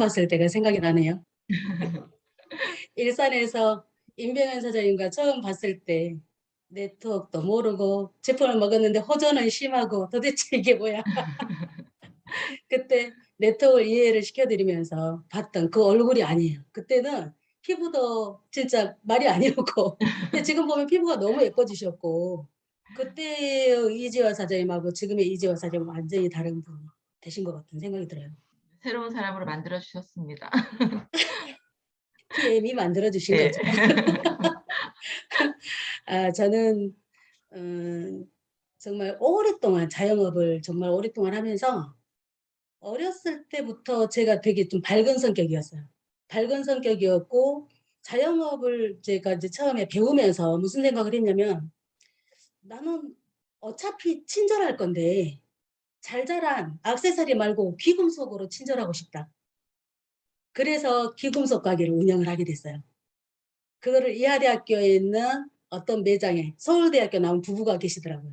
싶었을 때가 생각이 나네요. 일산에서 임병현 사장님과 처음 봤을 때 네트워크도 모르고 제품을 먹었는데 호전은 심하고 도대체 이게 뭐야. 그때 네트워크를 이해를 시켜드리면서 봤던 그 얼굴이 아니에요. 그때는 피부도 진짜 말이 아니었고 근데 지금 보면 피부가 너무 예뻐지셨고 그때의 이지화 사장님하고 지금의 이지화 사장님은 완전히 다른 분 되신 것 같은 생각이 들어요. 새로운 사람으로 만들어 주셨습니다. PM이 만들어주신 예. 거죠. 저는 음, 정말 오랫동안 자영업을 정말 오랫동안 하면서 어렸을 때부터 제가 되게 좀 밝은 성격이었어요. 밝은 성격이었고 자영업을 제가 이제 처음에 배우면서 무슨 생각을 했냐면 나는 어차피 친절할 건데 잘 자란 액세서리 말고 귀금속으로 친절하고 싶다. 그래서 귀금속 가게를 운영을 하게 됐어요. 그거를 이하대학교에 있는 어떤 매장에 서울대학교 나온 부부가 계시더라고요.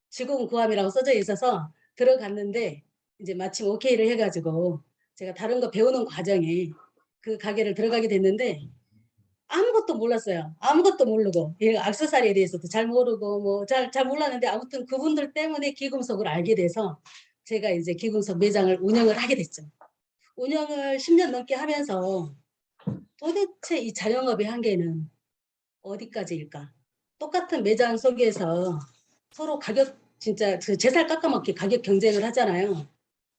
직원 구함이라고 써져 있어서 들어갔는데 이제 마침 오케이를 해가지고 제가 다른 거 배우는 과정에 그 가게를 들어가게 됐는데 아무것도 몰랐어요. 아무것도 모르고 이 액세서리에 대해서도 잘 모르고 뭐 잘 몰랐는데 아무튼 그분들 때문에 귀금속을 알게 돼서 제가 이제 귀금속 매장을 운영을 하게 됐죠. 운영을 10년 넘게 하면서 도대체 이 자영업의 한계는 어디까지일까? 똑같은 매장 속에서 서로 가격 진짜 그 제살 깎아먹기 가격 경쟁을 하잖아요.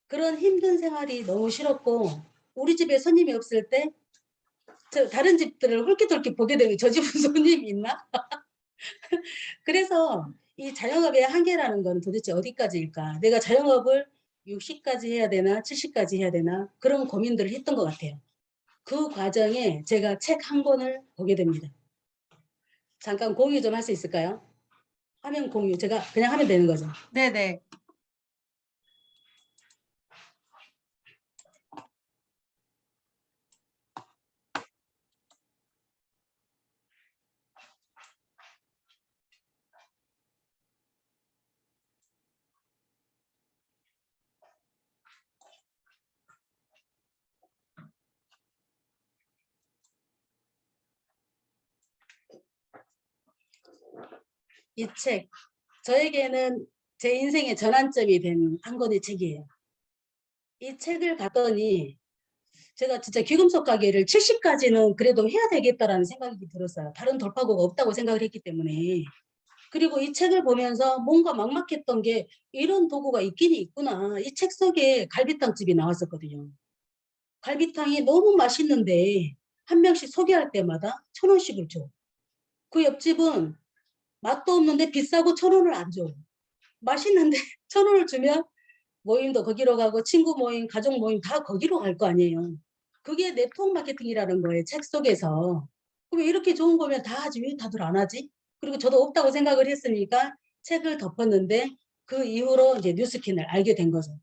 그런 힘든 생활이 너무 싫었고 우리 집에 손님이 없을 때 다른 집들을 홀깃홀깃 보게 되면 저 집은 손님이 있나? 그래서 이 자영업의 한계라는 건 도대체 어디까지일까? 내가 자영업을 60까지 해야 되나 70까지 해야 되나 그런 고민들을 했던 것 같아요. 그 과정에 제가 책 한 권을 보게 됩니다. 잠깐 공유 좀 할 수 있을까요? 화면 공유 제가 그냥 하면 되는 거죠. 네네. 이 책 저에게는 제 인생의 전환점이 된 한 권의 책이에요. 이 책을 봤더니 제가 진짜 귀금속 가게를 70까지는 그래도 해야 되겠다라는 생각이 들었어요. 다른 돌파구가 없다고 생각을 했기 때문에. 그리고 이 책을 보면서 뭔가 막막했던 게 이런 도구가 있긴 있구나. 이 책 속에 갈비탕집이 나왔었거든요. 갈비탕이 너무 맛있는데 한 명씩 소개할 때마다 1,000원씩을 줘. 그 옆집은 맛도 없는데 비싸고 1,000원을 안 줘. 맛있는데 1,000원을 주면 모임도 거기로 가고 친구 모임, 가족 모임 다 거기로 갈 거 아니에요. 그게 네트워크 마케팅이라는 거예요. 책 속에서. 그럼 이렇게 좋은 거면 다 하지 왜 다들 안 하지? 그리고 저도 없다고 생각을 했으니까 책을 덮었는데 그 이후로 이제 뉴스킨을 알게 된 거죠.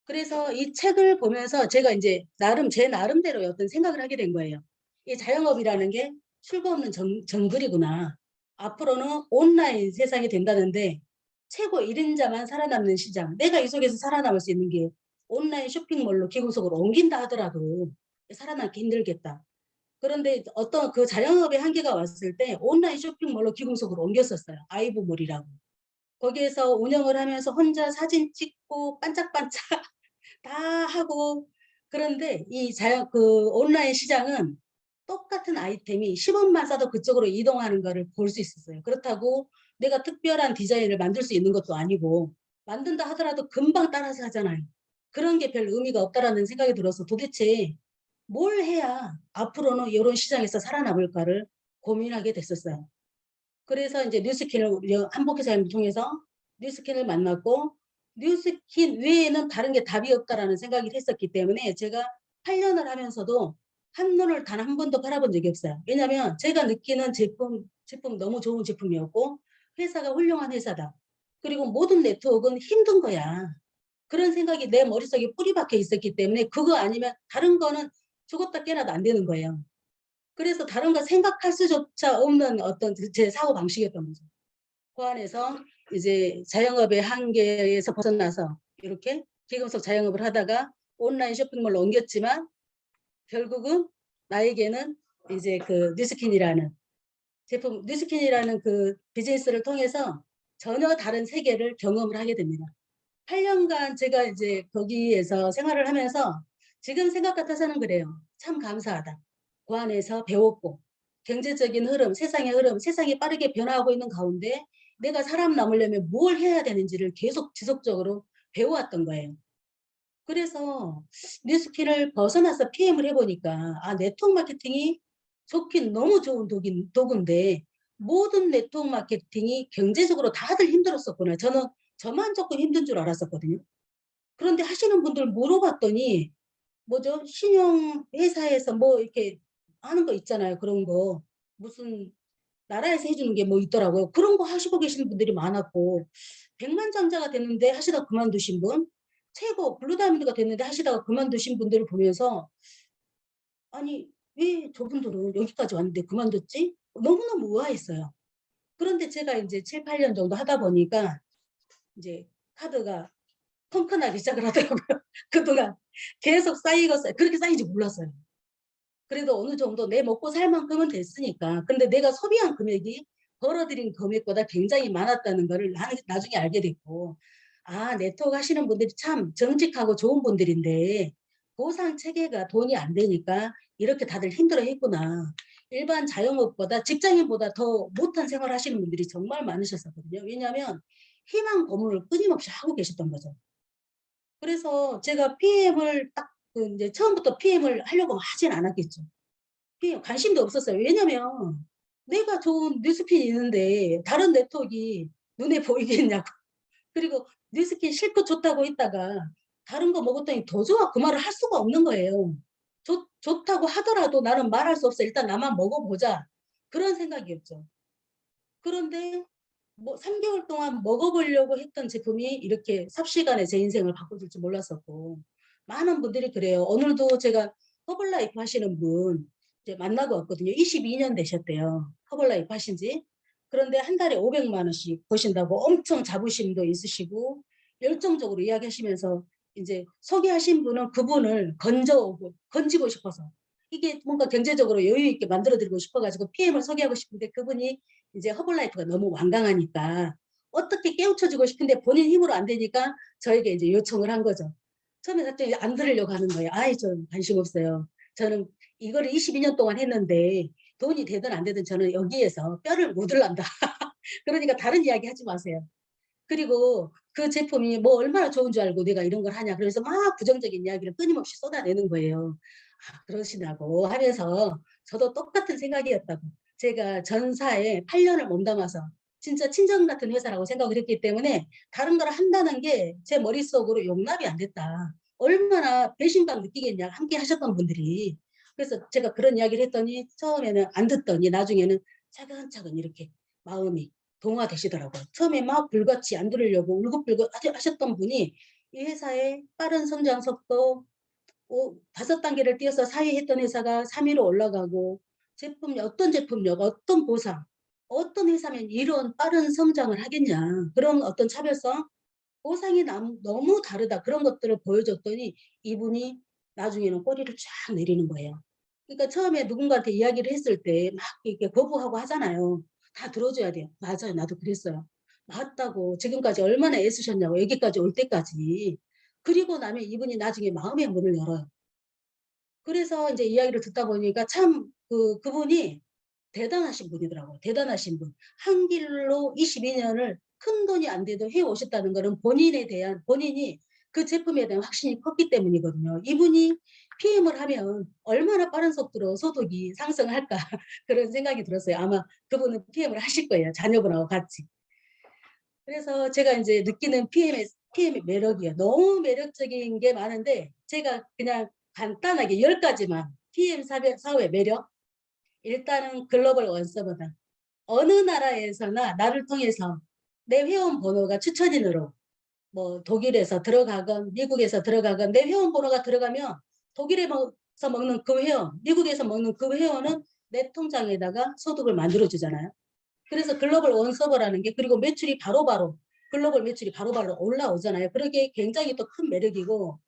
그래서 이 책을 보면서 제가 이제 제 나름대로의 어떤 생각을 하게 된 거예요. 이 자영업이라는 게 출구 없는 정글이구나. 앞으로는 온라인 세상이 된다는데 최고 1인자만 살아남는 시장. 내가 이 속에서 살아남을 수 있는 게 온라인 쇼핑몰로 기구석으로 옮긴다 하더라도 살아남기 힘들겠다. 그런데 어떤 그 자영업의 한계가 왔을 때 온라인 쇼핑몰로 기공석으로 옮겼었어요. 아이브몰이라고. 거기에서 운영을 하면서 혼자 사진 찍고 반짝반짝 다 하고 그런데 그 온라인 시장은 똑같은 아이템이 10원만 싸도 그쪽으로 이동하는 거를 볼 수 있었어요. 그렇다고 내가 특별한 디자인을 만들 수 있는 것도 아니고 만든다 하더라도 금방 따라서 하잖아요. 그런 게 별 의미가 없다라는 생각이 들어서 도대체 뭘 해야 앞으로는 이런 시장에서 살아남을까를 고민하게 됐었어요. 그래서 이제 뉴스킨을 한복회사님을 통해서 뉴스킨을 만났고 뉴스킨 외에는 다른 게 답이 없다라는 생각을 했었기 때문에 제가 8년을 하면서도 한눈을 단 한 번도 바라본 적이 없어요. 왜냐하면 제가 느끼는 제품 너무 좋은 제품이었고 회사가 훌륭한 회사다. 그리고 모든 네트워크는 힘든 거야. 그런 생각이 내 머릿속에 뿌리 박혀 있었기 때문에 그거 아니면 다른 거는 죽었다 깨어나도 안 되는 거예요. 그래서 다른 거 생각할 수조차 없는 어떤 제 사고 방식이었던 거죠. 그 안에서 이제 자영업의 한계에서 벗어나서 이렇게 기금속 자영업을 하다가 온라인 쇼핑몰로 옮겼지만 결국은 나에게는 이제 그 뉴스킨이라는 제품, 뉴스킨이라는 그 비즈니스를 통해서 전혀 다른 세계를 경험을 하게 됩니다. 8년간 제가 이제 거기에서 생활을 하면서 지금 생각 같아서는 그래요. 참 감사하다. 그 안에서 배웠고 경제적인 흐름, 세상의 흐름, 세상이 빠르게 변화하고 있는 가운데 내가 사람 남으려면 뭘 해야 되는지를 계속 지속적으로 배워왔던 거예요. 그래서 뉴스킨을 벗어나서 PM을 해보니까 네트워크 마케팅이 좋긴 너무 좋은 도구인데 모든 네트워크 마케팅이 경제적으로 다들 힘들었었구나. 저는 저만 조금 힘든 줄 알았었거든요. 그런데 하시는 분들 물어봤더니 뭐죠? 신용 회사에서 뭐 이렇게 하는 거 있잖아요. 그런 거 무슨 나라에서 해주는 게 뭐 있더라고요. 그런 거 하시고 계시는 분들이 많았고 백만장자가 됐는데 하시다가 그만두신 분, 최고 블루다이아몬드가 됐는데 하시다가 그만두신 분들을 보면서 아니 왜 저분들은 여기까지 왔는데 그만뒀지? 너무너무 의아했어요. 그런데 제가 이제 7, 8년 정도 하다 보니까 이제 카드가 펑크나기 시작을 하더라고요. 그동안 계속 쌓이고 그렇게 쌓인지 몰랐어요. 그래도 어느 정도 내 먹고 살 만큼은 됐으니까. 근데 내가 소비한 금액이 벌어들인 금액보다 굉장히 많았다는 거를 나중에 알게 됐고, 네트워크 하시는 분들이 참 정직하고 좋은 분들인데 보상 체계가 돈이 안 되니까 이렇게 다들 힘들어 했구나. 일반 자영업보다 직장인보다 더 못한 생활 하시는 분들이 정말 많으셨었거든요. 왜냐하면 희망 고문을 끊임없이 하고 계셨던 거죠. 그래서 제가 PM을 딱 이제 처음부터 PM을 하려고 하진 않았겠죠. PM 관심도 없었어요. 왜냐면 내가 좋은 뉴스핀이 있는데 다른 네트워크가 눈에 보이겠냐고. 그리고 뉴스킨 실컷 좋다고 했다가 다른 거 먹었더니 더 좋아. 그 말을 할 수가 없는 거예요. 좋다고 하더라도 나는 말할 수 없어. 일단 나만 먹어보자. 그런 생각이었죠. 그런데 뭐 3개월 동안 먹어보려고 했던 제품이 이렇게 삽시간에 제 인생을 바꿔줄 줄 몰랐었고 많은 분들이 그래요. 오늘도 제가 허블라이프 하시는 분 이제 만나고 왔거든요. 22년 되셨대요. 허블라이프 하신 지. 그런데 한 달에 500만 원씩 버신다고 엄청 자부심도 있으시고 열정적으로 이야기하시면서 이제 소개하신 분은 그분을 건지고 싶어서 이게 뭔가 경제적으로 여유 있게 만들어드리고 싶어가지고 PM을 소개하고 싶은데 그분이 이제 허블라이프가 너무 완강하니까 어떻게 깨우쳐주고 싶은데 본인 힘으로 안 되니까 저에게 이제 요청을 한 거죠. 처음에 갑자기 안 들으려고 하는 거예요. 저 관심 없어요. 저는 이거를 22년 동안 했는데 돈이 되든 안 되든 저는 여기에서 뼈를 묻을란다. 그러니까 다른 이야기 하지 마세요. 그리고 그 제품이 뭐 얼마나 좋은 줄 알고 내가 이런 걸 하냐. 그래서 막 부정적인 이야기를 끊임없이 쏟아내는 거예요. 그러시다고 하면서 저도 똑같은 생각이었다고. 제가 전사에 8년을 몸담아서 진짜 친정 같은 회사라고 생각을 했기 때문에 다른 걸 한다는 게 제 머릿속으로 용납이 안 됐다. 얼마나 배신감 느끼겠냐. 함께 하셨던 분들이. 그래서 제가 그런 이야기를 했더니 처음에는 안 듣더니 나중에는 차근차근 이렇게 마음이 동화되시더라고요. 처음에 막 불같이 안 들으려고 울긋불긋 하셨던 분이 이 회사의 빠른 성장 속도 5단계를 뛰어서 4위 했던 회사가 3위로 올라가고 제품력, 어떤 제품력, 어떤 보상, 어떤 회사면 이런 빠른 성장을 하겠냐. 그런 어떤 차별성, 보상이 너무 다르다. 그런 것들을 보여줬더니 이분이 나중에는 꼬리를 쫙 내리는 거예요. 그러니까 처음에 누군가한테 이야기를 했을 때 막 이렇게 거부하고 하잖아요. 다 들어줘야 돼요. 맞아요. 나도 그랬어요. 맞다고. 지금까지 얼마나 애쓰셨냐고. 여기까지 올 때까지. 그리고 나면 이분이 나중에 마음의 문을 열어요. 그래서 이제 이야기를 듣다 보니까 참 그분이 대단하신 분이더라고요. 대단하신 분. 한 길로 22년을 큰돈이 안 돼도 해 오셨다는 거는 본인이 그 제품에 대한 확신이 컸기 때문이거든요. 이분이 PM을 하면 얼마나 빠른 속도로 소득이 상승할까 그런 생각이 들었어요. 아마 그분은 PM을 하실 거예요. 자녀분하고 같이. 그래서 제가 이제 느끼는 PM의 매력이에요. 너무 매력적인 게 많은데 제가 그냥 간단하게 10가지만 PM 사업의 매력. 일단은 글로벌 원서버다. 어느 나라에서나 나를 통해서 내 회원 번호가 추천인으로 뭐 독일에서 들어가건 미국에서 들어가건 내 회원 번호가 들어가면 독일에서 먹는 그 회원, 미국에서 먹는 그 회원은 내 통장에다가 소득을 만들어 주잖아요. 그래서 글로벌 원서버라는 게 그리고 매출이 바로바로 글로벌 매출이 바로바로 올라오잖아요. 그러게 굉장히 또 큰 매력이고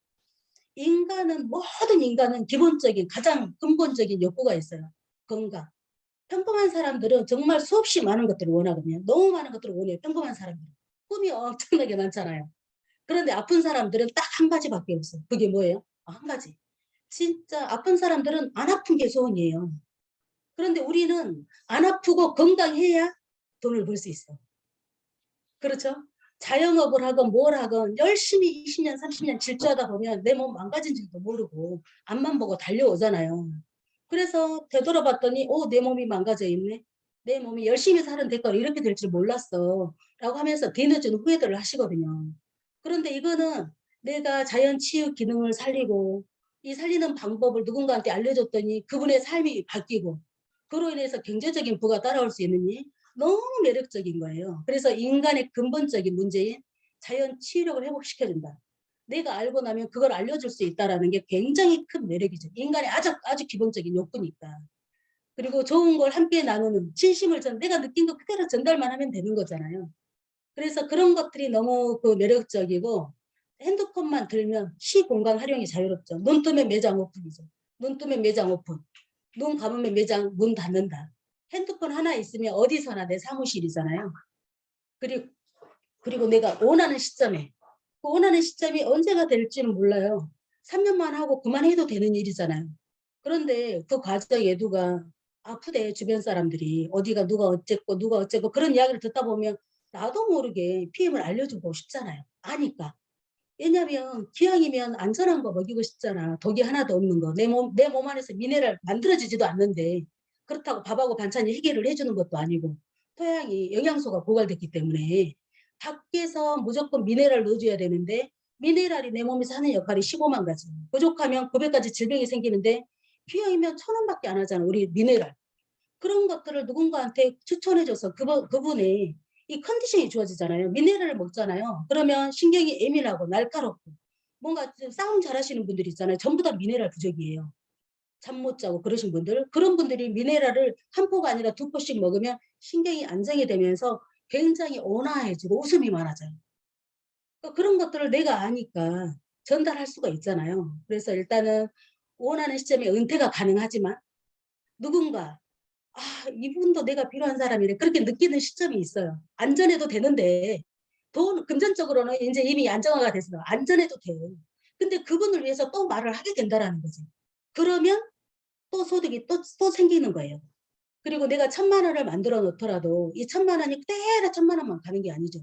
모든 인간은 기본적인 가장 근본적인 욕구가 있어요. 건강. 평범한 사람들은 정말 수없이 많은 것들을 원하거든요. 너무 많은 것들을 원해요. 평범한 사람들은. 꿈이 엄청나게 많잖아요. 그런데 아픈 사람들은 딱 한 가지밖에 없어요. 그게 뭐예요? 한 가지. 진짜 아픈 사람들은 안 아픈 게 소원이에요. 그런데 우리는 안 아프고 건강해야 돈을 벌 수 있어. 그렇죠? 자영업을 하건 뭘 하건 열심히 20년, 30년 질주하다 보면 내 몸 망가진 줄도 모르고 앞만 보고 달려오잖아요. 그래서 되돌아봤더니 내 몸이 망가져 있네. 내 몸이 열심히 사는 대가로 이렇게 될 줄 몰랐어. 라고 하면서 뒤늦은 후회들을 하시거든요. 그런데 이거는 내가 자연 치유 기능을 살리고 이 살리는 방법을 누군가한테 알려줬더니 그분의 삶이 바뀌고 그로 인해서 경제적인 부가 따라올 수 있느니 너무 매력적인 거예요. 그래서 인간의 근본적인 문제인 자연 치유력을 회복시켜준다. 내가 알고 나면 그걸 알려줄 수 있다는 게 굉장히 큰 매력이죠. 인간의 아주 기본적인 욕구니까. 그리고 좋은 걸 함께 나누는 진심을 내가 느낀 거 그대로 전달만 하면 되는 거잖아요. 그래서 그런 것들이 너무 매력적이고 핸드폰만 들면 시공간 활용이 자유롭죠. 눈 뜨면 매장 오픈이죠. 눈 뜨면 매장 오픈. 눈 감으면 매장 문 닫는다. 핸드폰 하나 있으면 어디서나 내 사무실이잖아요. 그리고 내가 원하는 시점에 그 원하는 시점이 언제가 될지는 몰라요. 3년만 하고 그만해도 되는 일이잖아요. 그런데 그 과정에 누가 아프대 주변 사람들이 어디가 누가 어쨌고 그런 이야기를 듣다 보면 나도 모르게 PM을 알려주고 싶잖아요. 아니까. 왜냐면 기왕이면 안전한 거 먹이고 싶잖아. 독이 하나도 없는 거. 내 몸 안에서 미네랄 만들어지지도 않는데 그렇다고 밥하고 반찬이 해결을 해주는 것도 아니고 토양이 영양소가 고갈됐기 때문에 밖에서 무조건 미네랄 넣어줘야 되는데 미네랄이 내 몸에서 하는 역할이 15만 가지. 부족하면 900가지 질병이 생기는데 기왕이면 1,000원밖에 안 하잖아. 우리 미네랄. 그런 것들을 누군가한테 추천해줘서 그분의 이 컨디션이 좋아지잖아요. 미네랄을 먹잖아요. 그러면 신경이 예민하고 날카롭고 뭔가 싸움 잘하시는 분들 있잖아요. 전부 다 미네랄 부족이에요. 잠 못 자고 그러신 분들. 그런 분들이 미네랄을 한 포가 아니라 2포씩 먹으면 신경이 안정이 되면서 굉장히 온화해지고 웃음이 많아져요. 그런 것들을 내가 아니까 전달할 수가 있잖아요. 그래서 일단은 원하는 시점에 은퇴가 가능하지만 누군가 이분도 내가 필요한 사람이래. 그렇게 느끼는 시점이 있어요. 안전해도 되는데 금전적으로는 이제 이미 안정화가 돼서 안전해도 돼. 근데 그분을 위해서 또 말을 하게 된다라는 거지. 그러면 또 소득이 또 생기는 거예요. 그리고 내가 1,000만 원을 만들어 놓더라도 이 1,000만 원이 그대로 1,000만 원만 가는 게 아니죠.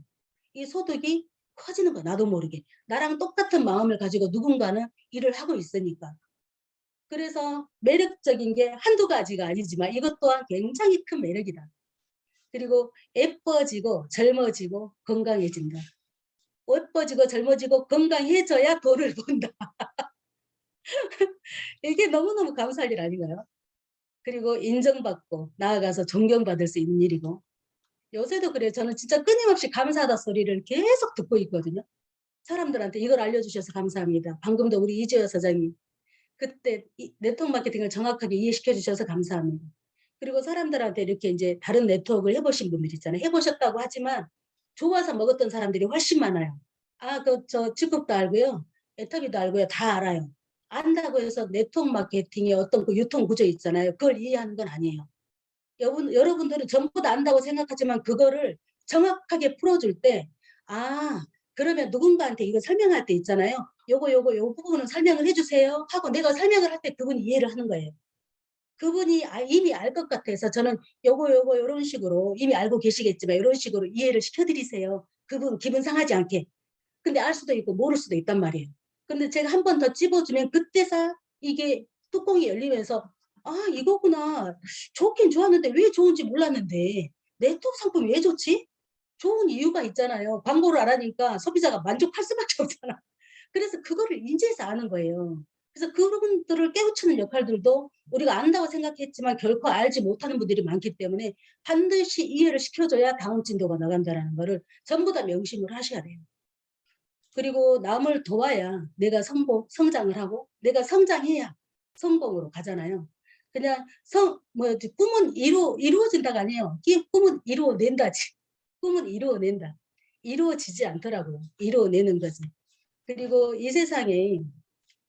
이 소득이 커지는 거야. 나도 모르게. 나랑 똑같은 마음을 가지고 누군가는 일을 하고 있으니까. 그래서 매력적인 게 한두 가지가 아니지만 이것 또한 굉장히 큰 매력이다. 그리고 예뻐지고 젊어지고 건강해진다. 예뻐지고 젊어지고 건강해져야 돈을 번다. 이게 너무너무 감사할 일 아닌가요? 그리고 인정받고 나아가서 존경받을 수 있는 일이고 요새도 그래요. 저는 진짜 끊임없이 감사하다 소리를 계속 듣고 있거든요. 사람들한테 이걸 알려주셔서 감사합니다. 방금도 우리 이재호 사장님 그때 네트워크 마케팅을 정확하게 이해시켜 주셔서 감사합니다. 그리고 사람들한테 이렇게 이제 다른 네트워크를 해보신 분들 있잖아요. 해보셨다고 하지만 좋아서 먹었던 사람들이 훨씬 많아요. 저 직급도 알고요. 애터미도 알고요. 다 알아요. 안다고 해서 네트워크 마케팅의 어떤 그 유통 구조 있잖아요. 그걸 이해하는 건 아니에요. 여러분들은 전부 다 안다고 생각하지만 그거를 정확하게 풀어줄 때, 그러면 누군가한테 이거 설명할 때 있잖아요. 요 부분은 설명을 해주세요. 하고 내가 설명을 할 때 그분이 이해를 하는 거예요. 그분이 이미 알 것 같아서 저는 요런 식으로 이미 알고 계시겠지만 이런 식으로 이해를 시켜드리세요. 그분 기분 상하지 않게. 근데 알 수도 있고 모를 수도 있단 말이에요. 근데 제가 한 번 더 찝어주면 그때서 이게 뚜껑이 열리면서 이거구나. 좋긴 좋았는데 왜 좋은지 몰랐는데 네트워크 상품이 왜 좋지? 좋은 이유가 있잖아요. 광고를 안 하니까 소비자가 만족할 수밖에 없잖아. 그래서 그거를 인지해서 아는 거예요. 그래서 그런 분들을 깨우치는 역할들도 우리가 안다고 생각했지만 결코 알지 못하는 분들이 많기 때문에 반드시 이해를 시켜줘야 다음 진도가 나간다는 거를 전부 다 명심을 하셔야 돼요. 그리고 남을 도와야 내가 성장을 하고 내가 성장해야 성공으로 가잖아요. 그냥 꿈은 이루어진다가 아니에요. 꿈은 이루어낸다지. 꿈은 이루어낸다. 이루어지지 않더라고요. 이루어내는 거지. 그리고 이 세상에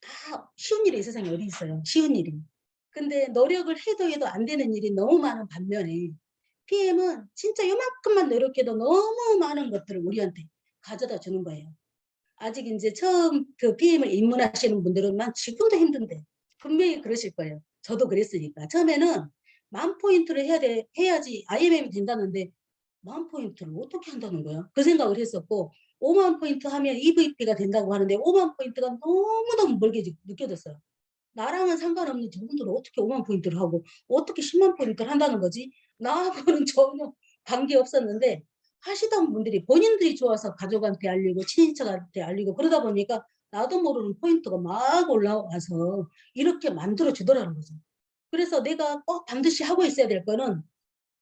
다 쉬운 일이 이 세상에 어디 있어요. 쉬운 일이. 근데 노력을 해도 안 되는 일이 너무 많은 반면에 PM은 진짜 요만큼만 노력해도 너무 많은 것들을 우리한테 가져다 주는 거예요. 아직 인제 처음 그 PM을 입문하시는 분들은 난 지금도 힘든데 분명히 그러실 거예요. 저도 그랬으니까. 처음에는 10,000포인트를 해야지 IMM이 된다는데 10,000포인트를 어떻게 한다는 거야? 그 생각을 했었고 50,000포인트 하면 EVP가 된다고 하는데 50,000포인트가 너무너무 멀게 느껴졌어요. 나랑은 상관없는 저분들은 어떻게 50,000포인트를 하고 어떻게 100,000포인트를 한다는 거지? 나하고는 전혀 관계없었는데 하시던 분들이 본인들이 좋아서 가족한테 알리고 친인척한테 알리고 그러다 보니까 나도 모르는 포인트가 막 올라와서 이렇게 만들어 주더라는 거죠. 그래서 내가 꼭 반드시 하고 있어야 될 거는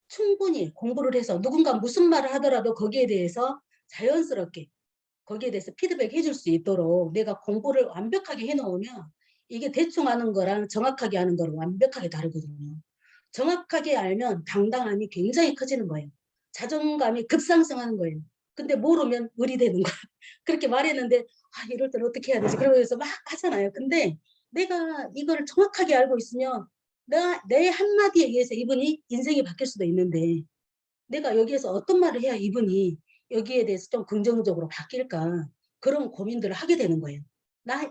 충분히 공부를 해서 누군가 무슨 말을 하더라도 거기에 대해서 자연스럽게 거기에 대해서 피드백해 줄 수 있도록 내가 공부를 완벽하게 해 놓으면 이게 대충 하는 거랑 정확하게 하는 거랑 완벽하게 다르거든요. 정확하게 알면 당당함이 굉장히 커지는 거예요. 자존감이 급상승하는 거예요. 근데 모르면 의리되는 거야. 그렇게 말했는데 '아 이럴 때는 어떻게 해야 되지?' 그러면서 막 하잖아요. 근데 내가 이거를 정확하게 알고 있으면 내가 내 한마디에 의해서 이분이 인생이 바뀔 수도 있는데 내가 여기에서 어떤 말을 해야 이분이 여기에 대해서 좀 긍정적으로 바뀔까 그런 고민들을 하게 되는 거예요.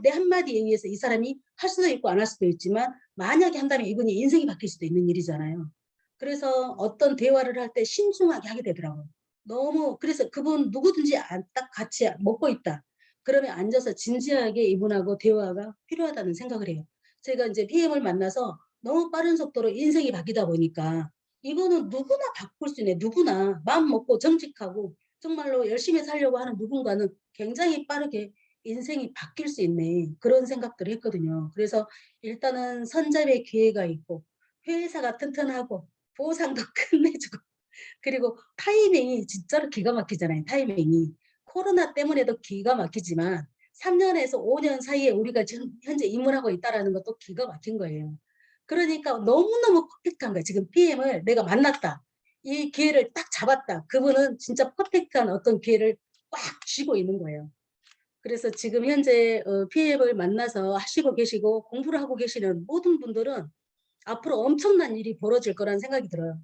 내 한마디에 의해서 이 사람이 할 수도 있고 안 할 수도 있지만 만약에 한다면 이분이 인생이 바뀔 수도 있는 일이잖아요. 그래서 어떤 대화를 할 때 신중하게 하게 되더라고요. 너무 그래서 그분 누구든지 딱 같이 먹고 있다. 그러면 앉아서 진지하게 이분하고 대화가 필요하다는 생각을 해요. 제가 인제 PM을 만나서 너무 빠른 속도로 인생이 바뀌다 보니까 이거는 누구나 바꿀 수 있네. 누구나 마음 먹고 정직하고 정말로 열심히 살려고 하는 누군가는 굉장히 빠르게 인생이 바뀔 수 있네. 그런 생각들을 했거든요. 그래서 일단은 선점의 기회가 있고 회사가 튼튼하고 보상도 끝내주고 그리고 타이밍이 진짜로 기가 막히잖아요, 타이밍이. 코로나 때문에도 기가 막히지만 3 년에서 5년 사이에 우리가 지금 현재 입문하고 있다라는 것도 기가 막힌 거예요. 그러니까 너무너무 퍼펙트한 거예요. 지금 PM을 내가 만났다. 이 기회를 딱 잡았다. 그분은 진짜 퍼펙트한 어떤 기회를 꽉 쥐고 있는 거예요. 그래서 지금 현재 PM을 만나서 하시고 계시고 공부를 하고 계시는 모든 분들은 앞으로 엄청난 일이 벌어질 거라는 생각이 들어요.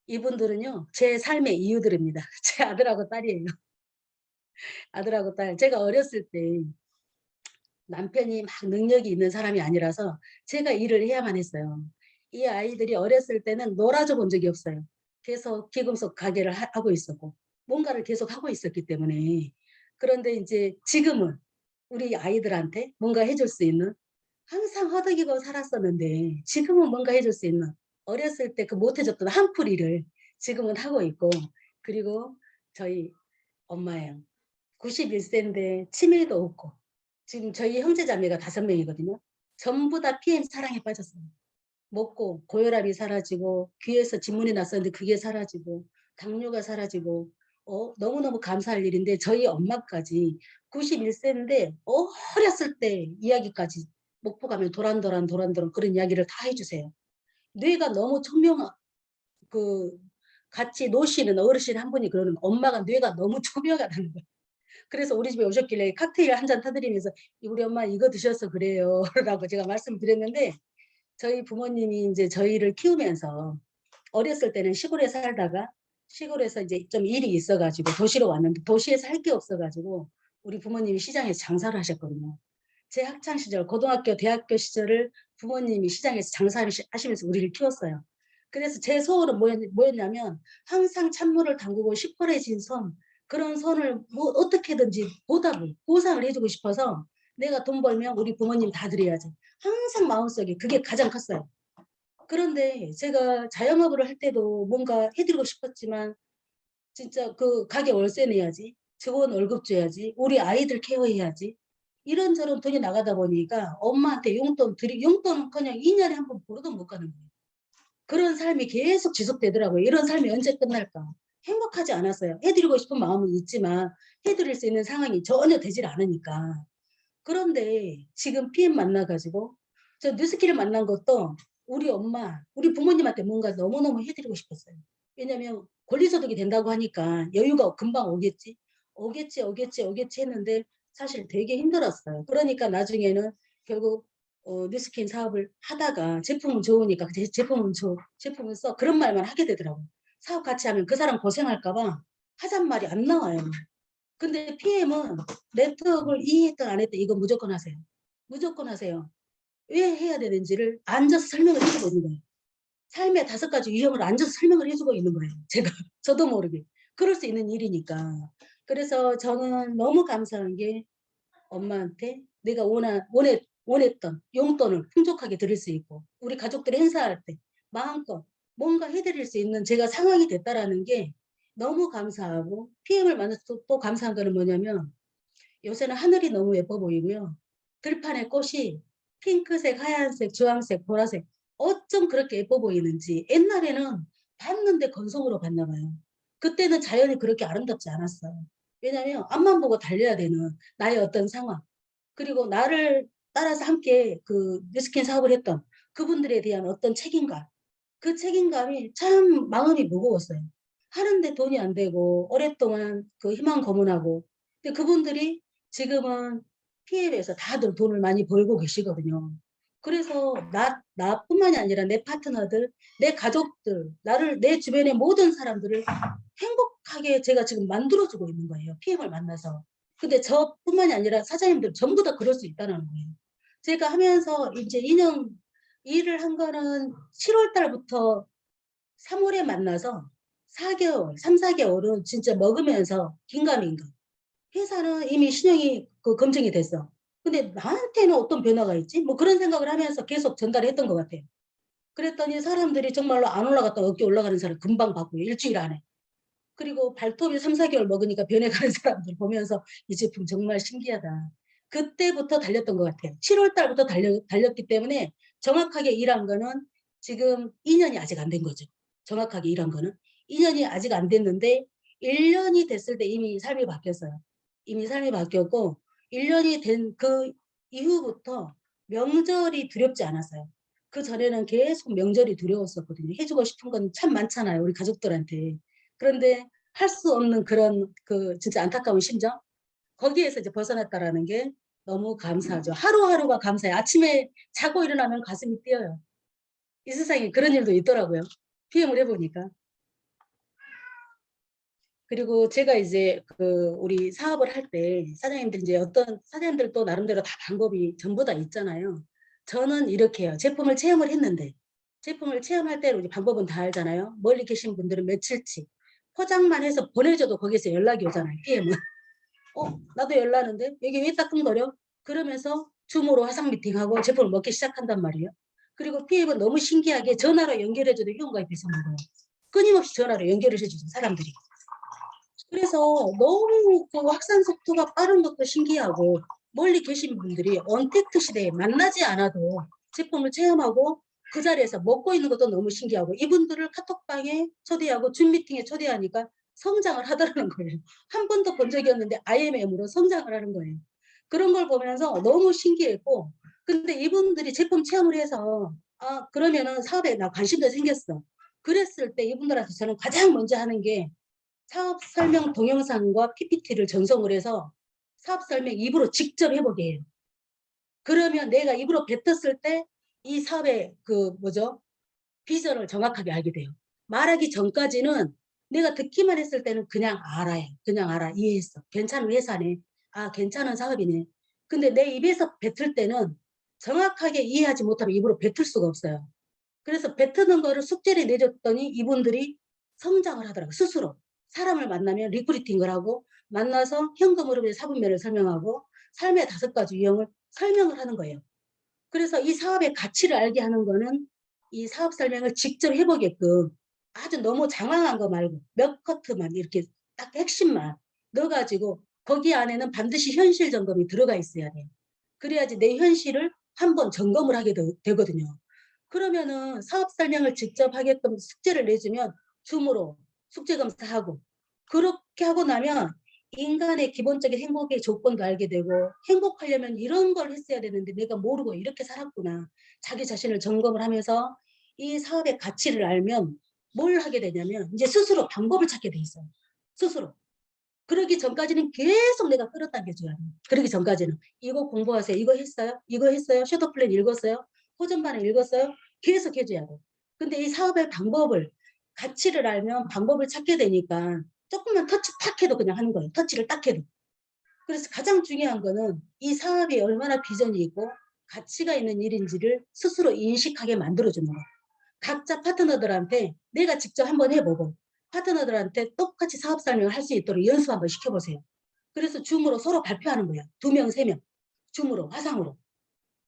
이분들은요 제 삶의 이유들입니다. 제 아들하고 딸이에요. 아들하고 딸. 제가 어렸을 때 남편이 막 능력이 있는 사람이 아니라서 제가 일을 해야만 했어요. 이 아이들이 어렸을 때는 놀아줘 본 적이 없어요. 계속 기금속 가게를 하고 있었고 뭔가를 계속 하고 있었기 때문에. 그런데 인제 지금은 우리 아이들한테 뭔가 해줄 수 있는 항상 허덕이고 살았었는데 지금은 뭔가 해줄 수 있는 어렸을 때 그 못 해 줬던 한풀 일을 지금은 하고 있고 그리고 저희 엄마예요. 91 세인데 치매도 없고 지금 저희 형제 자매가 5 명이거든요. 전부 다 PM 사랑에 빠졌어요. 먹고 고혈압이 사라지고 귀에서 진물이 났었는데 그게 사라지고 당뇨가 사라지고 너무너무 감사할 일인데 저희 엄마까지 91 세인데 어렸을 때 이야기까지 목포 가면 도란도란 그런 이야기를 다 해 주세요. 뇌가 너무 총명하 그 같이 노시는 어르신 한 분이 그러는 거예요. 엄마가 뇌가 너무 초명하다는 거예요. 그래서 우리 집에 오셨길래 칵테일 한 잔 타드리면서 "우리 엄마 이거 드셔서 그래요." 라고 제가 말씀을 드렸는데 저희 부모님이 인제 저희를 키우면서 어렸을 때는 시골에 살다가 시골에서 이제 좀 일이 있어 가지고 도시로 왔는데 도시에서 할 게 없어 가지고 우리 부모님이 시장에서 장사를 하셨거든요. 제 학창 시절 고등학교, 대학교 시절을 부모님이 시장에서 하시면서 우리를 키웠어요. 그래서 제 소원은 뭐였냐면 항상 찬물을 담그고 시퍼레진 손 그런 손을 뭐 어떻게든지 보상을 해 주고 싶어서 '내가 돈 벌면 우리 부모님 다 드려야지.' 항상 마음속에 그게 가장 컸어요. 그런데 제가 자영업을 할 때도 뭔가 해 드리고 싶었지만 진짜 그 가게 월세 내야지, 직원 월급 줘야지, 우리 아이들 케어해야지 이런저런 돈이 나가다 보니까 엄마한테 용돈은커녕 2 년에 한 번 보러도 못 가는 거예요. 그런 삶이 계속 지속되더라고요. '이런 삶이 언제 끝날까.' 행복하지 않았어요. 해 드리고 싶은 마음은 있지만 해 드릴 수 있는 상황이 전혀 되질 않으니까. 그런데 지금 PM 만나 가지고 저 뉴스키를 만난 것도 우리 엄마, 우리 부모님한테 뭔가 너무너무 해 드리고 싶었어요. 왜냐면 권리소득이 된다고 하니까 여유가 금방 오겠지, 오겠지 했는데 사실 되게 힘들었어요. 그러니까 나중에는 결국 뉴스킨 사업을 하다가 제품은 좋으니까 제품은 써 그런 말만 하게 되더라고요. 사업 같이 하면 그 사람 고생할까 봐 하잔 말이 안 나와요. 근데 PM은 네트워크를 이해했든 안 했든 이거 무조건 하세요. 무조건 하세요. 왜 해야 되는지를 앉아서 설명을 해주고 있는 거예요. 삶의 5가지 유형을 앉아서 설명을 해주고 있는 거예요. 제가 저도 모르게. 그럴 수 있는 일이니까. 그래서 저는 너무 감사한 게 엄마한테 내가 원했던 용돈을 풍족하게 드릴 수 있고 우리 가족들이 행사할 때 마음껏 뭔가 해드릴 수 있는 제가 상황이 됐다라는 게 너무 감사하고 PM을 만나서 또 감사한 거는 뭐냐면 요새는 하늘이 너무 예뻐 보이고요. 들판에 꽃이 핑크색, 하얀색, 주황색, 보라색 어쩜 그렇게 예뻐 보이는지 옛날에는 봤는데 건성으로 봤나 봐요. 그때는 자연이 그렇게 아름답지 않았어요. 왜냐하면 앞만 보고 달려야 되는 나의 어떤 상황 그리고 나를 따라서 함께 그 뉴스킨 사업을 했던 그분들에 대한 어떤 책임감 그 책임감이 참 마음이 무거웠어요. 하는데 돈이 안 되고 오랫동안 그 희망 고문하고 근데 그분들이 지금은 PM에서 다들 돈을 많이 벌고 계시거든요. 그래서 나뿐만이 아니라 내 파트너들, 내 가족들, 내 주변의 모든 사람들을 행복하게 제가 지금 만들어주고 있는 거예요. PM을 만나서. 근데 저뿐만이 아니라 사장님들 전부 다 그럴 수 있다는 거예요. 제가 하면서 이제 2년 일을 한 거는 7월 달부터 3월에 만나서 4개월, 3, 4개월은 진짜 먹으면서 긴가민가. 회사는 이미 신용이 검증이 됐어. 근데 나한테는 어떤 변화가 있지? 뭐 그런 생각을 하면서 계속 전달했던 것 같아요. 그랬더니 사람들이 정말로 안 올라갔다 어깨 올라가는 사람 금방 봤고요. 일주일 안에. 그리고 발톱이 3, 4개월 먹으니까 변해가는 사람들 보면서 이 제품 정말 신기하다. 그때부터 달렸던 것 같아요. 7월 달부터 달렸기 때문에 정확하게 일한 거는 지금 2년이 아직 안 된 거죠. 정확하게 일한 거는. 2년이 아직 안 됐는데 1년이 됐을 때 이미 삶이 바뀌었어요. 이미 삶이 바뀌었고 1년이 된 그 이후부터 명절이 두렵지 않았어요. 그 전에는 계속 명절이 두려웠었거든요. 해주고 싶은 건 참 많잖아요. 우리 가족들한테. 그런데 할 수 없는 그런 진짜 안타까운 심정 거기에서 이제 벗어났다라는 게 너무 감사하죠. 하루하루가 감사해요. 아침에 자고 일어나면 가슴이 뛰어요. 이 세상에 그런 일도 있더라고요. PM을 해보니까. 그리고 제가 이제 우리 사업을 할 때 사장님들 이제 어떤 사장님들도 나름대로 다 방법이 전부 다 있잖아요. 저는 이렇게 해요. 제품을 체험을 했는데 제품을 체험할 때로 이제 방법은 다 알잖아요. 멀리 계신 분들은 며칠치 포장만 해서 보내줘도 거기서 연락이 오잖아요. PM은. 나도 열나는데 여기 왜 따끔거려? 그러면서 줌으로 화상 미팅하고 제품을 먹기 시작한단 말이에요. 그리고 PM은 너무 신기하게 전화로 연결해줘도 회원가입해서 먹어요. 끊임없이 전화로 연결을 해주죠. 사람들이. 그래서 너무 그 확산 속도가 빠른 것도 신기하고 멀리 계신 분들이 언택트 시대에 만나지 않아도 제품을 체험하고 그 자리에서 먹고 있는 것도 너무 신기하고 이분들을 카톡방에 초대하고 줌 미팅에 초대하니까 성장을 하더라는 거예요. 한 번도 본 적이 없는데 IMM으로 성장을 하는 거예요. 그런 걸 보면서 너무 신기했고 근데 이분들이 제품 체험을 해서 그러면은 사업에 나 관심도 생겼어. 그랬을 때 이분들한테 저는 가장 먼저 하는 게 사업 설명 동영상과 PPT를 전송을 해서 사업 설명 입으로 직접 해보게 해요. 그러면 내가 입으로 뱉었을 때 이 사업의 비전을 정확하게 알게 돼요. 말하기 전까지는 내가 듣기만 했을 때는 그냥 알아요. 그냥 알아. 이해했어. 괜찮은 회사네. 괜찮은 사업이네. 근데 내 입에서 뱉을 때는 정확하게 이해하지 못하면 입으로 뱉을 수가 없어요. 그래서 뱉는 거를 숙제를 내줬더니 이분들이 성장을 하더라고요. 스스로. 사람을 만나면 리크루팅을 하고 만나서 현금 흐름의 사분면을 설명하고 삶의 5가지 유형을 설명을 하는 거예요. 그래서 이 사업의 가치를 알게 하는 거는 이 사업 설명을 직접 해보게끔 아주 너무 장황한 거 말고 몇 커트만 이렇게 딱 핵심만 넣어가지고 거기 안에는 반드시 현실 점검이 들어가 있어야 돼요. 그래야지 내 현실을 한번 점검을 하게 되거든요. 그러면은 사업 설명을 직접 하게끔 숙제를 내주면 줌으로 숙제 검사하고 그렇게 하고 나면 인간의 기본적인 행복의 조건도 알게 되고 행복하려면 이런 걸 했어야 되는데 내가 모르고 이렇게 살았구나. 자기 자신을 점검을 하면서 이 사업의 가치를 알면 뭘 하게 되냐면 이제 스스로 방법을 찾게 돼 있어요. 스스로. 그러기 전까지는 계속 내가 끌어당겨줘야 돼. 그러기 전까지는. 이거 공부하세요. 이거 했어요? 이거 했어요? 셔터 플랜 읽었어요? 호전반을 읽었어요? 계속 해줘야 돼. 근데 이 사업의 방법을, 가치를 알면 방법을 찾게 되니까 조금만 터치 탁 해도 그냥 하는 거예요. 터치를 딱 해도. 그래서 가장 중요한 거는 이 사업이 얼마나 비전이 있고 가치가 있는 일인지를 스스로 인식하게 만들어주는 거예요. 각자 파트너들한테 내가 직접 한번 해보고 파트너들한테 똑같이 사업 설명을 할 수 있도록 연습 한번 시켜보세요. 그래서 줌으로 서로 발표하는 거야. 2명, 3명. 줌으로, 화상으로.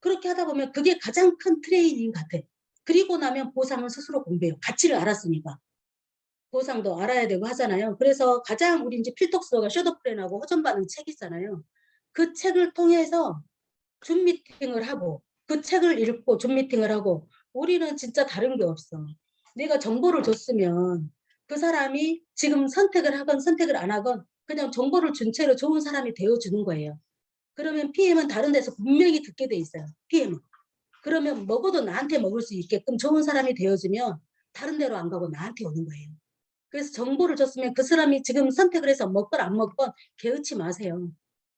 그렇게 하다 보면 그게 가장 큰 트레이닝 같아. 그리고 나면 보상은 스스로 공부해요. 가치를 알았으니까. 보상도 알아야 되고 하잖아요. 그래서 가장 우리 이제 필독서가 셔도플랜하고 허전반응 책 있잖아요. 그 책을 통해서 줌 미팅을 하고 그 책을 읽고 줌 미팅을 하고 우리는 진짜 다른 게 없어. 내가 정보를 줬으면 그 사람이 지금 선택을 하건 선택을 안 하건 그냥 정보를 준 채로 좋은 사람이 되어주는 거예요. 그러면 PM은 다른 데서 분명히 듣게 돼 있어요. PM은. 그러면 먹어도 나한테 먹을 수 있게끔 좋은 사람이 되어주면 다른 데로 안 가고 나한테 오는 거예요. 그래서 정보를 줬으면 그 사람이 지금 선택을 해서 먹건 안 먹건 개의치 마세요.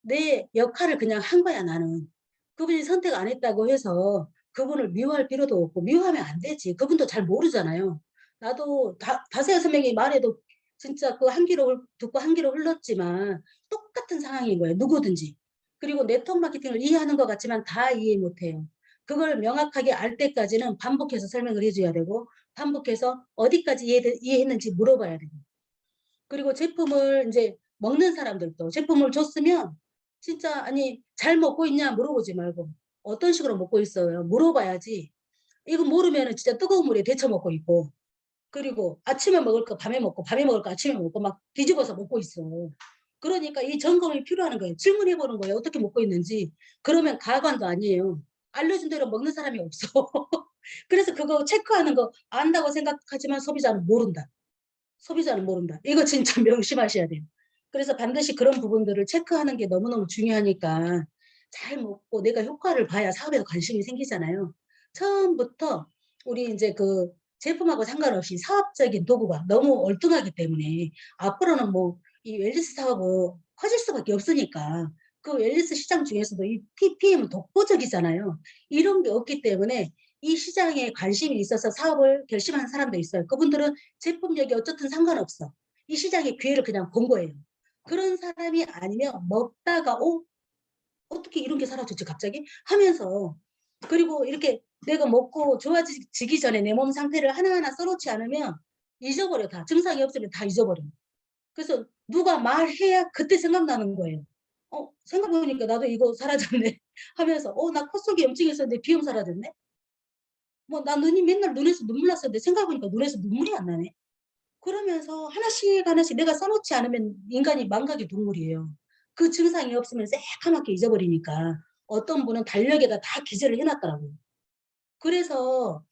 내 역할을 그냥 한 거야 나는. 그분이 선택 안 했다고 해서 그분을 미워할 필요도 없고 미워하면 안 되지. 그분도 잘 모르잖아요. 나도 다섯 여섯 명이 말해도 진짜 그 한 귀로 듣고 한 귀로 흘렀지만 똑같은 상황인 거예요. 누구든지. 그리고 네트워크 마케팅을 이해하는 것 같지만 다 이해 못해요. 그걸 명확하게 알 때까지는 반복해서 설명을 해줘야 되고 반복해서 어디까지 이해했는지 물어봐야 되고 그리고 제품을 이제 먹는 사람들도 제품을 줬으면 진짜 아니 잘 먹고 있냐 물어보지 말고 어떤 식으로 먹고 있어요 물어봐야지. 이거 모르면 진짜 뜨거운 물에 데쳐 먹고 있고 그리고 아침에 먹을 거 밤에 먹고 밤에 먹을 거 아침에 먹고 막 뒤집어서 먹고 있어. 그러니까 이 점검이 필요한 거예요. 질문해 보는 거예요. 어떻게 먹고 있는지. 그러면 가관도 아니에요. 알려준 대로 먹는 사람이 없어. 그래서 그거 체크하는 거 안다고 생각하지만 소비자는 모른다. 소비자는 모른다. 이거 진짜 명심하셔야 돼요. 그래서 반드시 그런 부분들을 체크하는 게 너무너무 중요하니까 잘 먹고 내가 효과를 봐야 사업에 관심이 생기잖아요. 처음부터 우리 이제 그 제품하고 상관없이 사업적인 도구가 너무 얼뚱하기 때문에 앞으로는 뭐 이 웰니스 사업은 커질 수밖에 없으니까 그 웰니스 시장 중에서도 이 TPM은 독보적이잖아요. 이런 게 없기 때문에 이 시장에 관심이 있어서 사업을 결심한 사람도 있어요. 그분들은 제품력이 어쨌든 상관없어. 이 시장의 기회를 그냥 본 거예요. 그런 사람이 아니면 먹다가 어떻게 이런 게 사라졌지 갑자기 하면서 그리고 이렇게 내가 먹고 좋아지기 전에 내 몸 상태를 하나하나 써놓지 않으면 잊어버려 다. 증상이 없으면 다 잊어버려. 그래서 누가 말해야 그때 생각나는 거예요. 생각해보니까 나도 이거 사라졌네 하면서 나 콧속에 염증이 있었는데 비염 사라졌네. 뭐 나 눈이 맨날 눈에서 눈물 났었는데 생각해보니까 눈에서 눈물이 안 나네. 그러면서 하나씩 하나씩 내가 써놓지 않으면 인간이 망각의 동물이에요. 그 증상이 없으면 새카맣게 잊어버리니까 어떤 분은 달력에다 다 기재를 해놨더라고요. 그래서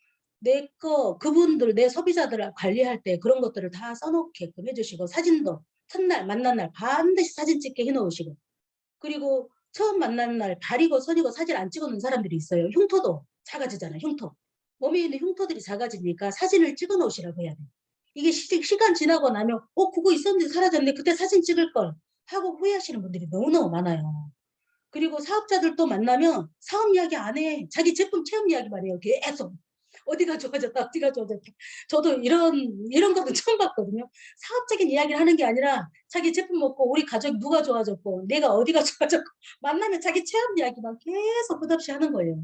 그분들 내 소비자들을 관리할 때 그런 것들을 다 써놓게끔 해주시고 사진도 첫날 만난 날 반드시 사진 찍게 해놓으시고 그리고 처음 만난 날 발이고 손이고 사진 안 찍어놓은 사람들이 있어요. 흉터도 작아지잖아요. 흉터. 몸에 있는 흉터들이 작아지니까 사진을 찍어 놓으시라고 해야 돼요. 이게 시간 지나고 나면 그거 있었는데 사라졌네. 그때 사진 찍을 걸 하고 후회하시는 분들이 너무너무 많아요. 그리고 사업자들도 만나면 사업 이야기 안 해. 자기 제품 체험 이야기만 해요. 계속. 어디가 좋아졌다. 어디가 좋아졌다. 저도 이런 것도 처음 봤거든요. 사업적인 이야기를 하는 게 아니라 자기 제품 먹고 우리 가족 누가 좋아졌고 내가 어디가 좋아졌고 만나면 자기 체험 이야기만 계속 끝없이 하는 거예요.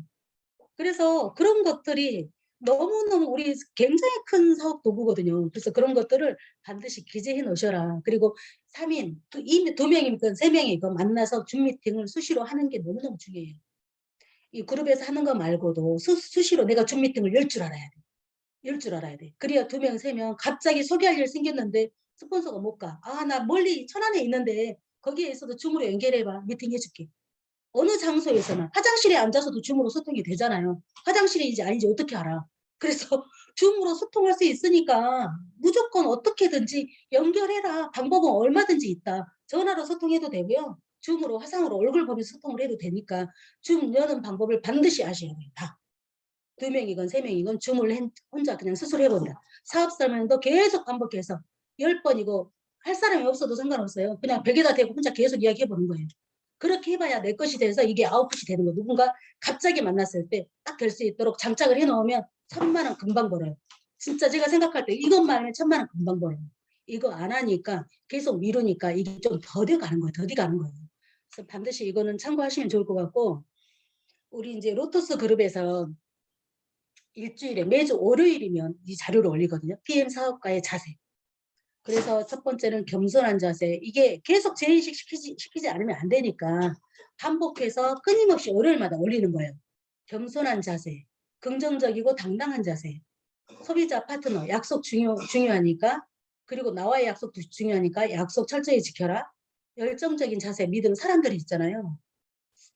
그래서 그런 것들이 너무너무 우리 굉장히 큰 사업 도구거든요. 그래서 그런 것들을 반드시 기재해 놓으셔라. 그리고 3인, 2명이든 3명이든 만나서 줌 미팅을 수시로 하는 게 너무너무 중요해요. 이 그룹에서 하는 거 말고도 수시로 내가 줌 미팅을 열 줄 알아야 돼. 열 줄 알아야 돼. 그래야 2명, 3명 갑자기 소개할 일 생겼는데 스폰서가 못 가. 나 멀리 천안에 있는데 거기에 있어도 줌으로 연결해봐. 미팅 해줄게. 어느 장소에서나 화장실에 앉아서도 줌으로 소통이 되잖아요. 화장실인지 아닌지 어떻게 알아. 그래서 줌으로 소통할 수 있으니까 무조건 어떻게든지 연결해라. 방법은 얼마든지 있다. 전화로 소통해도 되고요. 줌으로 화상으로 얼굴 보면서 소통을 해도 되니까 줌 여는 방법을 반드시 아셔야 돼요. 다. 2명이건 3명이건 줌을 혼자 그냥 스스로 해본다. 사업 설명도 계속 반복해서 10번이고 할 사람이 없어도 상관없어요. 그냥 벽에다 대고 혼자 계속 이야기해 보는 거예요. 그렇게 해봐야 내 것이 돼서 이게 아웃풋이 되는 거예요. 누군가 갑자기 만났을 때 딱 될 수 있도록 장착을 해 놓으면 1,000만 원 금방 벌어요. 진짜 제가 생각할 때 이것만 하면 1,000만 원 금방 벌어요. 이거 안 하니까 계속 미루니까 이게 좀 더뎌 가는 거예요. 더디 가는 거예요. 그래서 반드시 이거는 참고하시면 좋을 것 같고, 우리 이제 로터스 그룹에서 일주일에 매주 월요일이면 이 자료를 올리거든요. PM 사업가의 자세. 그래서 첫 번째는 겸손한 자세. 이게 계속 재인식 시키지 않으면 안 되니까 반복해서 끊임없이 월요일마다 올리는 거예요. 겸손한 자세, 긍정적이고 당당한 자세, 소비자 파트너, 약속 중요하니까, 그리고 나와의 약속도 중요하니까 약속 철저히 지켜라. 열정적인 자세, 믿음. 사람들이 있잖아요.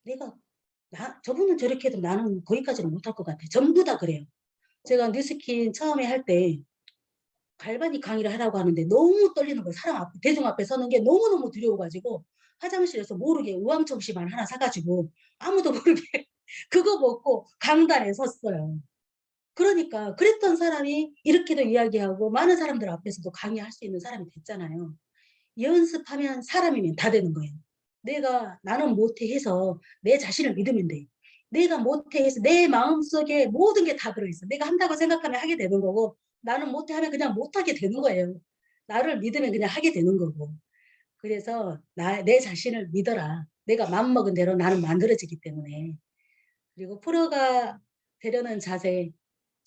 내가 저분은 저렇게 해도 나는 거기까지는 못할 것 같아. 전부 다 그래요. 제가 뉴스킨 처음에 할 때 갈바닉 강의를 하라고 하는데 너무 떨리는 거예요. 사람 앞에, 대중 앞에 서는 게 너무너무 두려워가지고 화장실에서 모르게 우황청심환 하나 사가지고 아무도 모르게 그거 먹고 강단에 섰어요. 그러니까 그랬던 사람이 이렇게도 이야기하고 많은 사람들 앞에서도 강의할 수 있는 사람이 됐잖아요. 연습하면 사람이면 다 되는 거예요. 나는 못해 해서 내 자신을 믿으면 돼. 내가 못해 해서 내 마음속에 모든 게 다 들어있어. 내가 한다고 생각하면 하게 되는 거고, 나는 못해 하면 그냥 못하게 되는 거예요. 나를 믿으면 그냥 하게 되는 거고. 그래서 내 자신을 믿어라. 내가 맘먹은 대로 나는 만들어지기 때문에. 그리고 프로가 되려는 자세,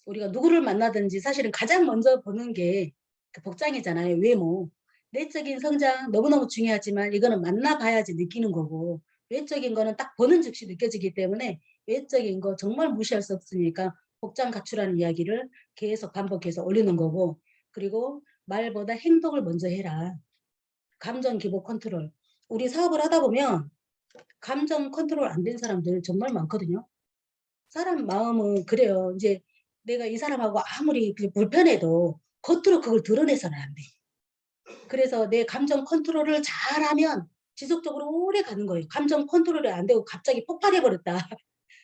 우리가 누구를 만나든지 사실은 가장 먼저 보는 게 그 복장이잖아요. 외모. 내적인 성장 너무너무 중요하지만 이거는 만나봐야지 느끼는 거고, 외적인 거는 딱 보는 즉시 느껴지기 때문에 외적인 거 정말 무시할 수 없으니까 복장 갖추라는 이야기를 계속 반복해서 올리는 거고, 그리고 말보다 행동을 먼저 해라. 감정 기복 컨트롤. 우리 사업을 하다 보면 감정 컨트롤 안 된 사람들 정말 많거든요. 사람 마음은 그래요. 이제 내가 이 사람하고 아무리 불편해도 겉으로 그걸 드러내서는 안 돼. 그래서 내 감정 컨트롤을 잘하면 지속적으로 오래 가는 거예요. 감정 컨트롤이 안 되고 갑자기 폭발해 버렸다.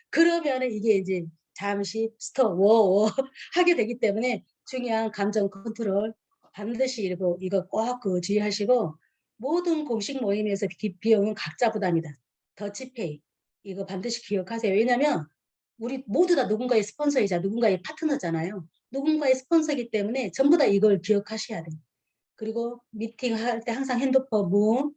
그러면은 이게 이제 잠시 스톱, 워워 하게 되기 때문에 중요한 감정 컨트롤 반드시 이거 꼭 주의하시고, 모든 공식 모임에서 비용은 각자 부담이다. 더치페이. 이거 반드시 기억하세요. 왜냐면 우리 모두 다 누군가의 스폰서이자 누군가의 파트너잖아요. 누군가의 스폰서이기 때문에 전부 다 이걸 기억하셔야 돼요. 그리고 미팅할 때 항상 핸드폰 문,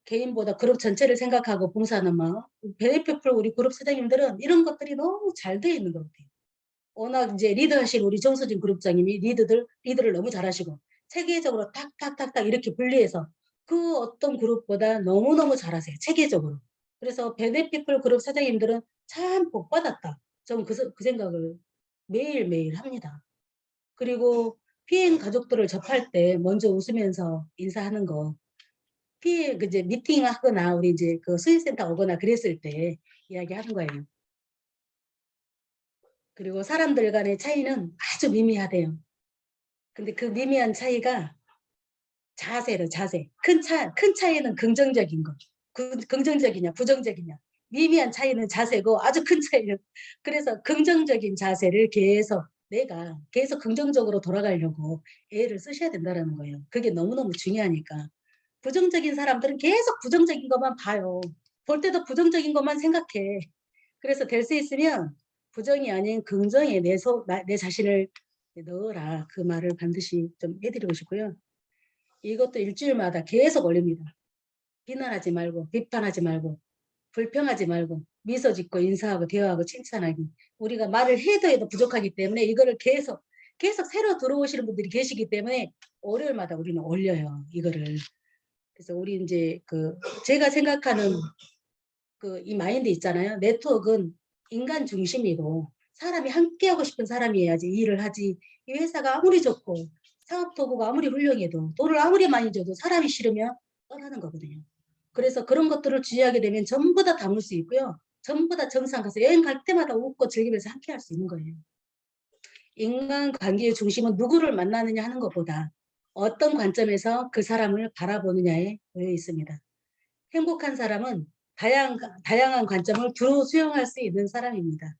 개인보다 그룹 전체를 생각하고 봉사하는 마음. 베네피플 우리 그룹 사장님들은 이런 것들이 너무 잘 되어 있는 것 같아요. 워낙 이제 리드하신 우리 정수진 그룹장님이 리드를 너무 잘하시고 체계적으로 탁탁탁탁 이렇게 분리해서 그 어떤 그룹보다 너무너무 잘하세요. 체계적으로. 그래서 베네피플 그룹 사장님들은 참 복받았다. 저는 그 생각을 매일매일 합니다. 그리고 피해 가족들을 접할 때 먼저 웃으면서 인사하는 거. 이제 미팅하거나 우리 이제 그 수의센터 오거나 그랬을 때 이야기하는 거예요. 그리고 사람들 간의 차이는 아주 미미하대요. 근데 그 미미한 차이가 자세. 큰 차이는 긍정적인 거. 긍정적이냐, 부정적이냐. 미미한 차이는 자세고 아주 큰 차이는. 그래서 긍정적인 자세를 내가 계속 긍정적으로 돌아가려고 애를 쓰셔야 된다는 거예요. 그게 너무너무 중요하니까. 부정적인 사람들은 계속 부정적인 것만 봐요. 볼 때도 부정적인 것만 생각해. 그래서 될 수 있으면 부정이 아닌 긍정에 내 자신을 넣어라. 그 말을 반드시 좀 해드리고 싶고요. 이것도 일주일마다 계속 올립니다. 비난하지 말고, 비판하지 말고, 불평하지 말고, 미소 짓고 인사하고 대화하고 칭찬하기. 우리가 말을 해도 부족하기 때문에 이거를 계속 새로 들어오시는 분들이 계시기 때문에 월요일마다 우리는 올려요. 이거를. 그래서 우리 이제 제가 생각하는 이 마인드 있잖아요. 네트워크는 인간 중심이고 사람이 함께하고 싶은 사람이 해야지 일을 하지. 이 회사가 아무리 좋고 사업 도구가 아무리 훌륭해도 돈을 아무리 많이 줘도 사람이 싫으면 떠나는 거거든요. 그래서 그런 것들을 주의하게 되면 전부 다 담을 수 있고요. 전부 다 정상 가서 여행 갈 때마다 웃고 즐기면서 함께할 수 있는 거예요. 인간관계의 중심은 누구를 만나느냐 하는 것보다 어떤 관점에서 그 사람을 바라보느냐에 놓여 있습니다. 행복한 사람은 다양한 관점을 두루 수용할 수 있는 사람입니다.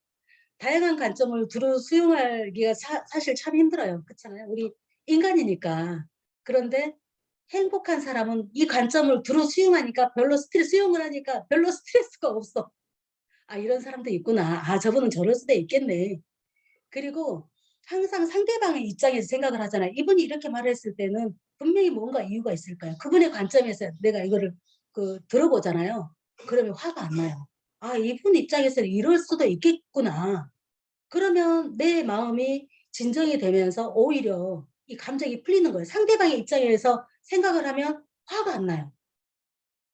다양한 관점을 두루 수용하기가 사실 참 힘들어요. 그렇잖아요. 우리 인간이니까. 그런데 행복한 사람은 이 관점을 두루 수용하니까 수용을 하니까 별로 스트레스가 없어. 아, 이런 사람도 있구나. 아, 저분은 저럴 수도 있겠네. 그리고 항상 상대방의 입장에서 생각을 하잖아요. 이분이 이렇게 말했을 때는 분명히 뭔가 이유가 있을 거예요. 그분의 관점에서 내가 이거를 들어보잖아요. 그러면 화가 안 나요. 아, 이분 입장에서는 이럴 수도 있겠구나. 그러면 내 마음이 진정이 되면서 오히려 이 감정이 풀리는 거예요. 상대방의 입장에서 생각을 하면 화가 안 나요.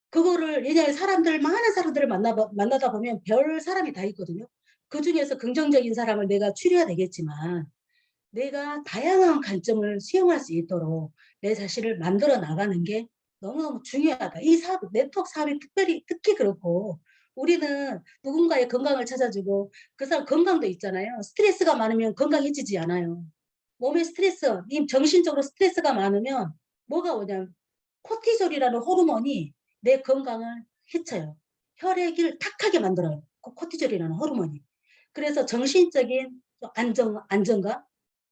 그거를 왜냐하면 많은 사람들을 만나다 보면 별 사람이 다 있거든요. 그중에서 긍정적인 사람을 내가 추려야 되겠지만 내가 다양한 관점을 수용할 수 있도록 내 자신을 만들어 나가는 게 너무너무 중요하다. 이 사업, 네트워크 사업이 특히 그렇고 우리는 누군가의 건강을 찾아주고 그 사람 건강도 있잖아요. 스트레스가 많으면 건강해지지 않아요. 몸에 스트레스, 정신적으로 스트레스가 많으면 뭐가 오냐면 코티졸이라는 호르몬이 내 건강을 해쳐요. 혈액을 탁하게 만들어요. 코티졸이라는 호르몬이. 그래서 정신적인 안정감,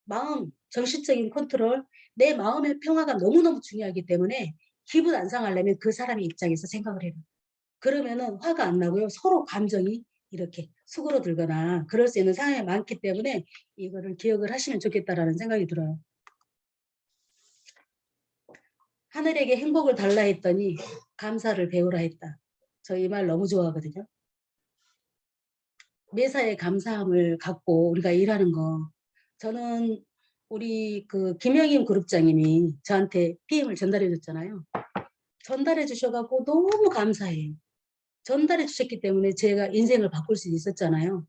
마음, 정신적인 컨트롤, 내 마음의 평화가 너무너무 중요하기 때문에 기분 안상하려면 그 사람의 입장에서 생각을 해요. 그러면은 화가 안 나고요. 서로 감정이 이렇게 수그러들거나 그럴 수 있는 상황이 많기 때문에 이거를 기억을 하시면 좋겠다라는 생각이 들어요. 하늘에게 행복을 달라 했더니 감사를 배우라 했다. 저 이 말 너무 좋아하거든요. 매사에 감사함을 갖고 우리가 일하는 거. 저는 우리 김영임 그룹장님이 저한테 PM을 전달해 줬잖아요. 전달해 주셔갖고 너무 감사해요. 전달해 주셨기 때문에 제가 인생을 바꿀 수 있었잖아요.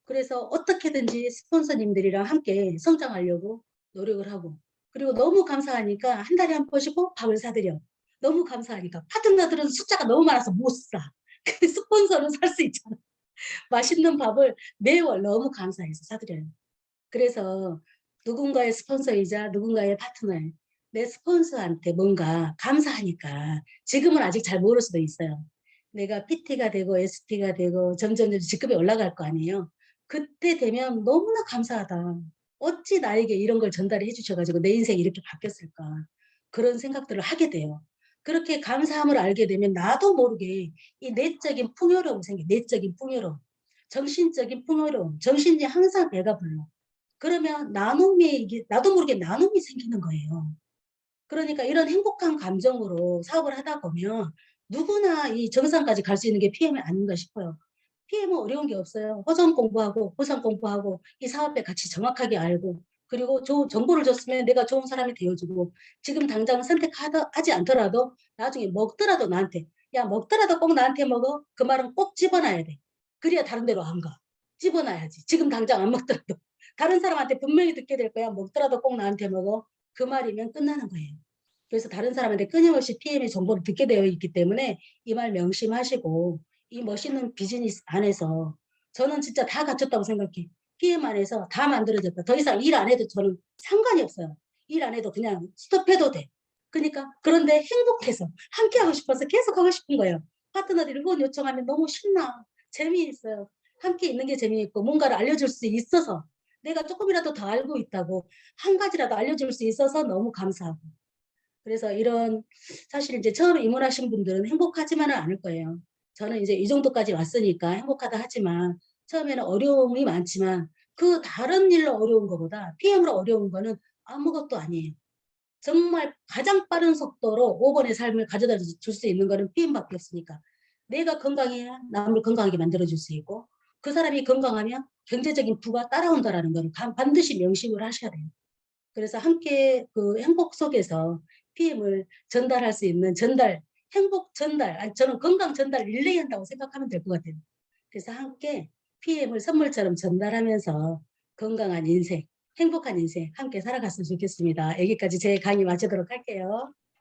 그래서 어떻게든지 스폰서님들이랑 함께 성장하려고 노력을 하고 그리고 너무 감사하니까 한 달에 한 번씩 꼭 밥을 사드려. 너무 감사하니까 파트너들은 숫자가 너무 많아서 못 사. 근데 스폰서는 살 수 있잖아. 맛있는 밥을 매월 너무 감사해서 사드려요. 그래서 누군가의 스폰서이자 누군가의 파트너에 내 스폰서한테 뭔가 감사하니까 지금은 아직 잘 모를 수도 있어요. 내가 PT가 되고 ST가 되고 점점 직급이 올라갈 거 아니에요. 그때 되면 너무나 감사하다. 어찌 나에게 이런 걸 전달해 주셔가지고 내 인생이 이렇게 바뀌었을까. 그런 생각들을 하게 돼요. 그렇게 감사함을 알게 되면 나도 모르게 이 내적인 풍요로움 내적인 풍요로움. 정신적인 풍요로움. 정신이 항상 배가 불러. 그러면 나도 모르게 나눔이 생기는 거예요. 그러니까 이런 행복한 감정으로 사업을 하다 보면 누구나 이 정상까지 갈 수 있는 게 PM이 아닌가 싶어요. PM은 어려운 게 없어요. 호점 공부하고 보상 공부하고 이 사업의 가치 정확하게 알고 그리고 좋은 정보를 줬으면 내가 좋은 사람이 되어주고 지금 당장 선택하지 않더라도 나중에 먹더라도 나한테 야 먹더라도 꼭 나한테 먹어. 그 말은 꼭 집어놔야 돼. 그래야 다른 데로 안 가. 집어놔야지. 지금 당장 안 먹더라도. 다른 사람한테 분명히 듣게 될 거야. 먹더라도 꼭 나한테 먹어. 그 말이면 끝나는 거예요. 그래서 다른 사람한테 끊임없이 PM의 정보를 듣게 되어 있기 때문에 이 말 명심하시고 이 멋있는 비즈니스 안에서 저는 진짜 다 갖췄다고 생각해. PM 안에서 다 만들어졌다. 더 이상 일 안 해도 저는 상관이 없어요. 일 안 해도 그냥 스톱해도 돼. 그러니까 그런데 행복해서 함께 하고 싶어서 계속 하고 싶은 거예요. 파트너들이 후원 요청하면 너무 신나. 재미있어요. 함께 있는 게 재미있고 뭔가를 알려줄 수 있어서 내가 조금이라도 더 알고 있다고 한 가지라도 알려줄 수 있어서 너무 감사하고 그래서 사실 이제 처음에 입문하신 분들은 행복하지만은 않을 거예요. 저는 이제 이 정도까지 왔으니까 행복하다 하지만 처음에는 어려움이 많지만 그 다른 일로 어려운 것보다 PM으로 어려운 거는 아무것도 아니에요. 정말 가장 빠른 속도로 5번의 삶을 가져다 줄 수 있는 거는 PM밖에 없으니까. 내가 건강해야 남을 건강하게 만들어줄 수 있고 그 사람이 건강하면 경제적인 부가 따라온다라는 걸 반드시 명심을 하셔야 돼요. 그래서 함께 행복 속에서 PM을 전달할 수 있는 행복 전달, 아니, 저는 건강 전달 릴레이 한다고 생각하면 될 것 같아요. 그래서 함께 PM을 선물처럼 전달하면서 건강한 인생, 행복한 인생 함께 살아갔으면 좋겠습니다. 여기까지 제 강의 마치도록 할게요.